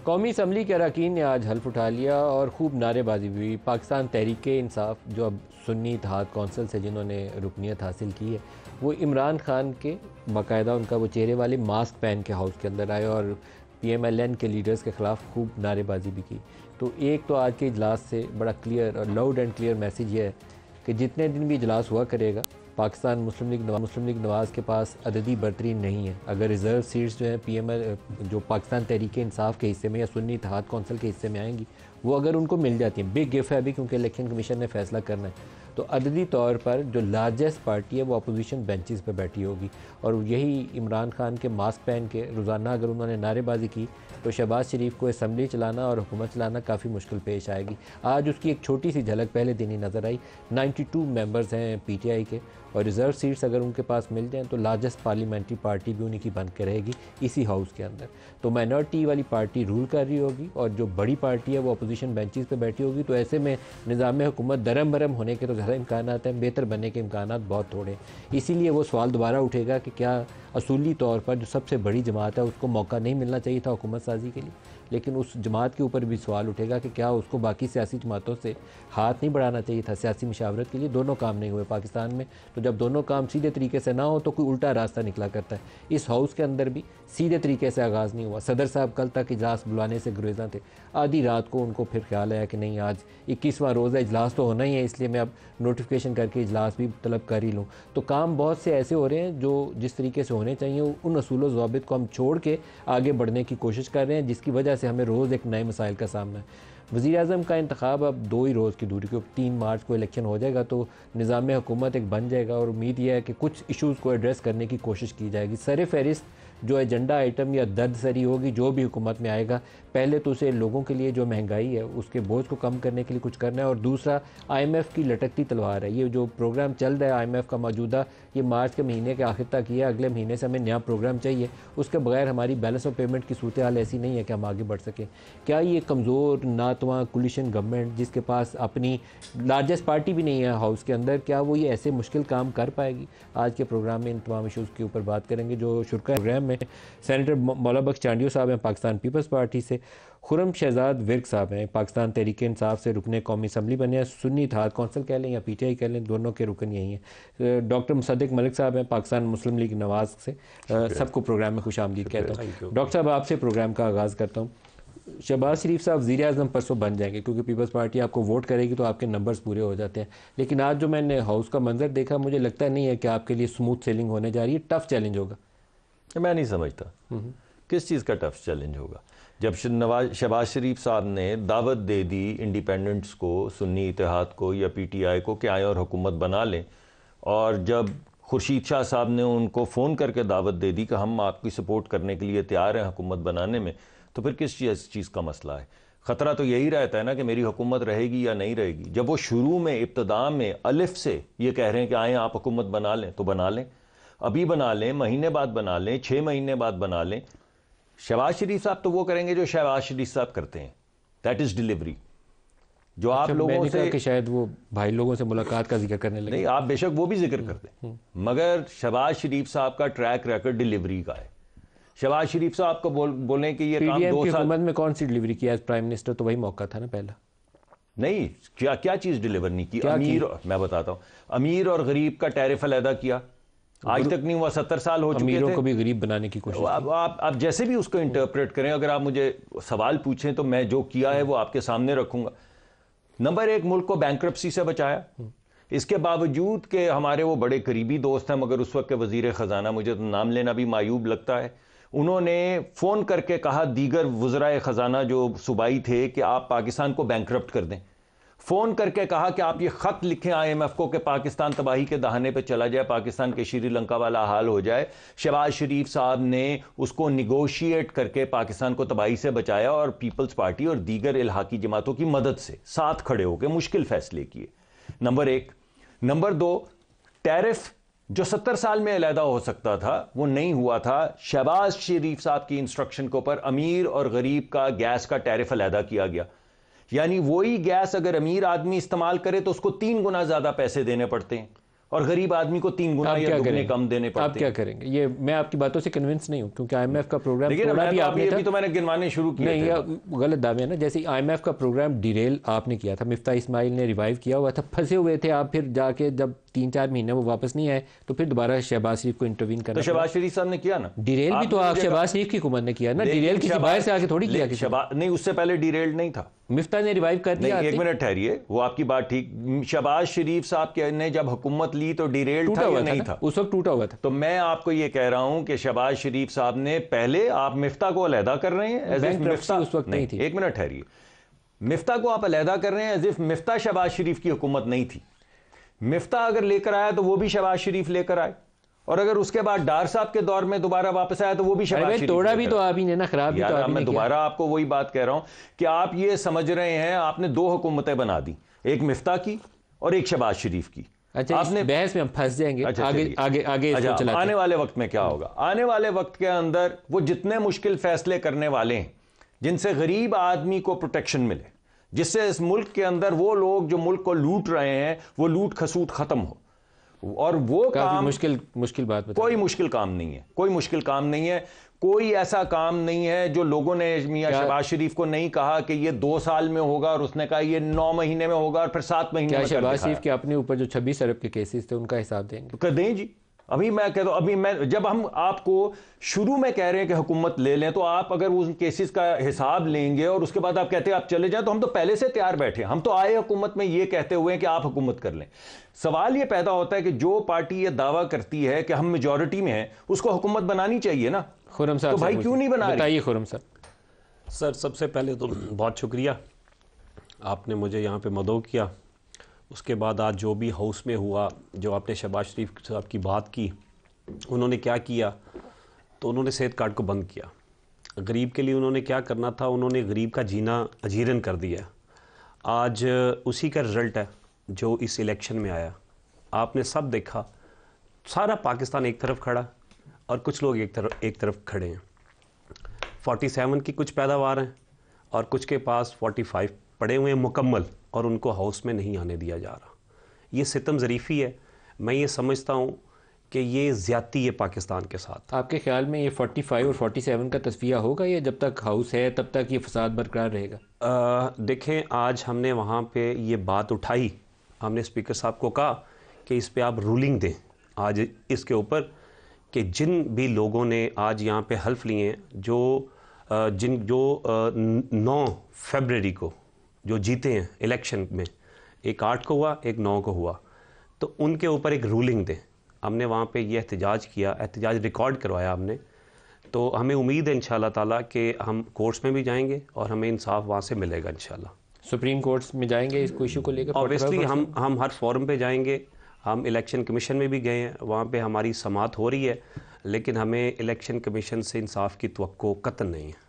कौमी असम्बली के अरकान ने आज हल्फ उठा लिया और खूब नारेबाजी भी हुई। पाकिस्तान तहरीक इंसाफ जो अब सुन्नी इत्तेहाद कौंसिल से जिन्होंने रुकनीत हासिल की है, वो इमरान खान के बाकायदा उनका वो चेहरे वाले मास्क पहन के हाउस के अंदर आए और PMLN के लीडर्स के ख़िलाफ़ खूब नारेबाजी भी की। तो एक तो आज के इजलास से बड़ा क्लियर और लाउड एंड क्लियर मैसेज ये है कि जितने दिन भी इजलास हुआ करेगा, पाकिस्तान मुस्लिम लीग नवाज़ के पास अददी बरतरी नहीं है। अगर रिज़र्व सीट्स जो हैं PML जो पाकिस्तान तहरीक इंसाफ के हिस्से में या सुन्नी इत्तेहाद कौंसिल के हिस्से में आएंगी, वो अगर उनको मिल जाती हैं, बिग गिफ है अभी क्योंकि इलेक्शन कमीशन ने फैसला करना है, तो अददी तौर पर जो लार्जेस्ट पार्टी है वो अपोजिशन बेंचेस पर बैठी होगी। और यही इमरान खान के मास्क पहन के रोज़ाना अगर उन्होंने नारेबाजी की तो शहबाज शरीफ को असम्बली चलाना और हुकूमत चलाना काफ़ी मुश्किल पेश आएगी। आज उसकी एक छोटी सी झलक पहले दिन ही नज़र आई। 92 मेंबर्स हैं PTI के और रिज़र्व सीट्स अगर उनके पास मिल जाएँ तो लार्जेस्ट पार्लियामेंट्री पार्टी भी उन्हीं की बन के रहेगी इसी हाउस के अंदर। तो माइनॉरिटी वाली पार्टी रूल कर रही होगी और जो बड़ी पार्टी है वो अपोजिशन बेंचेस पे बैठी होगी। तो ऐसे में निज़ाम हुकूमत दरम बरम होने के तो ज़्यादा इम्कान हैं, बेहतर बनने के इम्कान बहुत थोड़े हैं। इसीलिए वो सवाल दोबारा उठेगा कि क्या असूली तौर पर जो सबसे बड़ी जमात है उसको मौका नहीं मिलना चाहिए था हुकूमत साजी के लिए, लेकिन उस जमात के ऊपर भी सवाल उठेगा कि क्या उसको बाकी सियासी जमातों से हाथ नहीं बढ़ाना चाहिए था सियासी मशावरत के लिए। दोनों काम नहीं हुए पाकिस्तान में, तो जब दोनों काम सीधे तरीके से ना हो तो कोई उल्टा रास्ता निकला करता है। इस हाउस के अंदर भी सीधे तरीके से आगाज़ नहीं हुआ। सदर साहब कल तक इजलास बुलाने से गुरेज़ां थे, आधी रात को उनको फिर ख्याल आया कि नहीं आज 21वां रोज़ है, इजलास तो होना ही है, इसलिए मैं अब नोटिफिकेशन करके इजलास भी तलब कर ही लूँ। तो काम बहुत से ऐसे हो रहे हैं जो जिस तरीके से होने चाहिए उन असूल व ज़वाबित को हम छोड़ के आगे बढ़ने की कोशिश कर रहे हैं, जिसकी वजह से हमें रोज़ एक नए मसाइल का सामना है। वज़ीर-ए-आज़म का इंतखाब अब 2 ही रोज़ की दूरी के 3 मार्च को इलेक्शन हो जाएगा, तो निज़ाम हुकूमत एक बन जाएगा और उम्मीद यह है कि कुछ इशूज़ को एड्रेस करने की कोशिश की जाएगी। सर फ़हरिस्त जो एजेंडा आइटम या दर्द सरी होगी जो भी हुकूमत में आएगा, पहले तो उसे लोगों के लिए जो महंगाई है उसके बोझ को कम करने के लिए कुछ करना है, और दूसरा IMF की लटकती तलवार है। ये जो प्रोग्राम चल रहा है IMF का मौजूदा, ये मार्च के महीने के आखिर तक ही है, अगले महीने से हमें नया प्रोग्राम चाहिए। उसके बगैर हमारी बैलेंस ऑफ पेमेंट की सूरत हाल ऐसी नहीं है कि हम आगे बढ़ सकें। क्या ये कमज़ोर नातवा कोलिशन गवर्नमेंट जिसके पास अपनी लार्जेस्ट पार्टी भी नहीं है हाउस के अंदर, क्या वो ये ऐसे मुश्किल काम कर पाएगी? आज के प्रोग्राम में इन तमाम इशूज़ के ऊपर बात करेंगे। जो शुरा प्रोग्राम में सेनेटर मौला बख्श चांडियो साहब हैं पाकिस्तान पीपल्स पार्टी से, खुरम शहजाद विर्क साहब हैं पाकिस्तान तहरीक इंसाफ से रुकने कौमी असम्बली बने हैं, सुन्नी इत्तेहाद कौंसिल कह लें या PTI कह लें, दोनों के रुकन यही हैं। डॉक्टर मुसद्दिक मलिक साहब हैं पाकिस्तान मुस्लिम लीग नवाज़ से। सबको प्रोग्राम में खुश आमदीद कहता हूँ। डॉक्टर साहब आपसे प्रोग्राम का आगाज़ करता हूँ। शहबाज शरीफ साहब वज़ीर-ए-आज़म परसों बन जाएंगे क्योंकि पीपल्स पार्टी आपको वोट करेगी तो आपके नंबर्स पूरे हो जाते हैं, लेकिन आज जो मैंने हाउस का मंजर देखा मुझे लगता नहीं है कि आपके लिए स्मूथ सेलिंग होने जा रही है। टफ चैलेंज होगा। मैं नहीं समझता किस चीज़ का टफ चैलेंज होगा। जब शहबाज शरीफ साहब ने दावत दे दी इंडिपेंडेंट्स को, सुन्नी इत्तेहाद को या PTI को कि आए और हुकूमत बना लें, और जब खुर्शीद शाह साहब ने उनको फ़ोन करके दावत दे दी कि हम आपकी सपोर्ट करने के लिए तैयार हैं हुकूमत बनाने में, तो फिर किस चीज़ का मसला है? ख़तरा तो यही रहता है ना कि मेरी हुकूमत रहेगी या नहीं रहेगी। जब वो शुरू में इब्तदा में अलिफ से ये कह रहे हैं कि आएँ आप हुकूमत बना लें, तो बना लें, अभी बना लें, महीने बाद बना लें, 6 महीने बाद बना लें। शहबाज शरीफ साहब तो वो करेंगे जो शहबाज शरीफ साहब करते हैं, दैट इज़ डिलीवरी। जो आप लोगों से कि शायद वो भाई लोगों से मुलाकात का जिक्र करने लगे, नहीं, आप बेशक वो भी जिक्र करते हैं, मगर शहबाज शरीफ साहब का ट्रैक रिकॉर्ड डिलीवरी का है। शहबाज शरीफ साहब को बोलें कि ये काम 2 साल में कौन सी डिलीवरी किया एज प्राइम मिनिस्टर, तो वही मौका था ना पहला। नहीं, क्या चीज़ डिलीवर नहीं की? मैं बताता हूँ, अमीर और गरीब का टैरिफ अलहदा किया, आज तक नहीं हुआ, 70 साल हो चुके थे। अमीरों को भी गरीब बनाने की कोशिश। आप जैसे भी उसको इंटरप्रेट करें, अगर आप मुझे सवाल पूछें तो मैं जो किया है वो आपके सामने रखूंगा। नंबर 1, मुल्क को बैंक्रप्सी से बचाया, इसके बावजूद कि हमारे वो बड़े करीबी दोस्त हैं, मगर उस वक्त के वजीर ख़जाना, मुझे तो नाम लेना भी मायूब लगता है, उन्होंने फ़ोन करके कहा दीगर वज़राए ख़जाना जो सूबाई थे कि आप पाकिस्तान को बैंक्रप्ट कर दें। फ़ोन करके कहा कि आप ये ख़त लिखें IMF को कि पाकिस्तान तबाही के दहाने पे चला जाए, पाकिस्तान के श्रीलंका वाला हाल हो जाए। शहबाज शरीफ साहब ने उसको निगोशिएट करके पाकिस्तान को तबाही से बचाया और पीपल्स पार्टी और दीगर इल्हाकी जमातों की मदद से साथ खड़े होकर मुश्किल फ़ैसले किए। नंबर 1। नंबर 2, टैरिफ जो 70 साल में अलहदा हो सकता था वो नहीं हुआ था। शहबाज शरीफ साहब की इंस्ट्रक्शन के ऊपर अमीर और गरीब का गैस का टैरिफ अलहदा किया गया, यानी वही गैस अगर अमीर आदमी इस्तेमाल करे तो उसको 3 गुना ज्यादा पैसे देने पड़ते हैं और गरीब आदमी को 3 गुना या दुगने कम देने पड़ते हैं। आप क्या करेंगे? ये मैं आपकी बातों से कन्विंस नहीं हूँ, क्योंकि IMF का प्रोग्राम थोड़ा भी आपने अभी तो मैंने गिनवाने शुरू किए नहीं, ये गलत दावे हैं ना। जैसे IMF का प्रोग्राम डिरेल आपने किया था, मिफ्ता इस्माइल ने रिवाइव किया हुआ था, फंसे हुए थे आप, फिर जाके जब 3-4 महीने वो वापस नहीं आए तो फिर दोबारा शहबाज शरीफ को इंटरवीन करना। तो शहबाज शरीफ साहब ने किया ना डिरेल भी, तो आप शहबाज शरीफ की हुकूमत ने किया ना, डिरेल किसी बाहर से आके थोड़ी किया। नहीं, उससे पहले डिरेल नहीं था, मिफ्ता ने रिवाइव कर दिया। एक मिनट ठहरिए, वो आपकी बात ठीक। शहबाज शरीफ साहब ने जब हुकूमत ली तो डिरेल था या नहीं था? उस वक्त टूटा हुआ था। तो मैं आपको ये कह रहा हूं कि शहबाज शरीफ साहब ने पहले, आप मिफ्ता को अलहदा कर रहे हैं, मिफ्ता उस वक्त नहीं थी। एक मिनट ठहरिए, मिफ्ता को आप अलहदा कर रहे हैं एज इफ मिफ्ता शहबाज शरीफ की हुकूमत नहीं थी। मिफ्ता अगर लेकर आया तो वो भी शहबाज शरीफ लेकर आए, और अगर उसके बाद डार साहब के दौर में दोबारा वापस आया तो वो भी शहबाज शरीफ। तोड़ा भी तो आप ही ने ना, खराब भी तो आप ही ने। मैं दोबारा आपको वही बात कह रहा हूं कि आप ये समझ रहे हैं, आपने 2 हुकूमतें बना दी, एक मिफ्ता की और एक शहबाज शरीफ की। अच्छा, आपने बहस में हम फंस जाएंगे। अच्छा, आगे आगे आगे अच्छा, आने वाले वक्त में क्या होगा? आने वाले वक्त के अंदर वो जितने मुश्किल फैसले करने वाले हैं जिनसे गरीब आदमी को प्रोटेक्शन मिले, जिससे इस मुल्क के अंदर वो लोग जो मुल्क को लूट रहे हैं वो लूट खसूट खत्म हो, और वो काम मुश्किल बात बता। कोई मुश्किल काम नहीं है, कोई मुश्किल काम नहीं है, कोई ऐसा काम नहीं है जो लोगों ने मियां शहबाज शरीफ को नहीं कहा कि ये 2 साल में होगा, और उसने कहा ये 9 महीने में होगा और फिर 7 महीने में। शहबाज शरीफ के अपने ऊपर जो 26 अरब के केसेस थे उनका हिसाब देंगे? तो कर दें जी। अभी मैं कहता हूं, अभी मैं जब हम आपको शुरू में कह रहे हैं कि हुकूमत ले लें, तो आप अगर उन केसेस का हिसाब लेंगे और उसके बाद आप कहते हैं आप चले जाएं, तो हम तो पहले से तैयार बैठे। हम तो आए हुकूमत में ये कहते हुए हैं कि आप हुकूमत कर लें। सवाल ये पैदा होता है कि जो पार्टी ये दावा करती है कि हम मेजॉरिटी में हैं, उसको हुकूमत बनानी चाहिए ना। खुर्रम साहब, तो भाई क्यों नहीं बना रही? बताइए खुर्रम साहब। सर, सबसे पहले तो बहुत शुक्रिया, आपने मुझे यहाँ पे मदऊ किया। उसके बाद आज जो भी हाउस में हुआ, जो आपने शहबाज शरीफ साहब की बात की, उन्होंने क्या किया? तो उन्होंने सेहत कार्ड को बंद किया। गरीब के लिए उन्होंने क्या करना था, उन्होंने गरीब का जीना अजीरन कर दिया। आज उसी का रिज़ल्ट है जो इस इलेक्शन में आया। आपने सब देखा, सारा पाकिस्तान एक तरफ खड़ा और कुछ लोग एक तरफ खड़े हैं। 47 की कुछ पैदावार हैं और कुछ के पास 45 पड़े हुए हैं मुकम्मल, और उनको हाउस में नहीं आने दिया जा रहा। ये सितम ज़रीफ़ी है। मैं ये समझता हूँ कि ये ज़्यादती है पाकिस्तान के साथ। आपके ख्याल में ये 45 और 47 का तस्फिया होगा, या जब तक हाउस है तब तक ये फसाद बरकरार रहेगा? देखें, आज हमने वहाँ पे ये बात उठाई, हमने स्पीकर साहब को कहा कि इस पे आप रूलिंग दें आज इसके ऊपर, कि जिन भी लोगों ने आज यहाँ पे हल्फ लिए हैं, जो 9 फरवरी को जो जीते हैं इलेक्शन में, एक 8 को हुआ, एक 9 को हुआ, तो उनके ऊपर एक रूलिंग दें। हमने वहाँ पे ये एहतजाज किया, एहतजाज रिकॉर्ड करवाया हमने। तो हमें उम्मीद है इंशाल्लाह ताला कि हम कोर्ट्स में भी जाएंगे और हमें इंसाफ वहाँ से मिलेगा इंशाल्लाह। सुप्रीम कोर्ट्स में जाएंगे इस इशू को लेकर? ऑब्वियसली हम हर फोरम पे जाएंगे। हम इलेक्शन कमीशन में भी गए हैं, वहाँ पे हमारी समाअत हो रही है, लेकिन हमें इलेक्शन कमीशन से इंसाफ की तवक्को कतई नहीं है।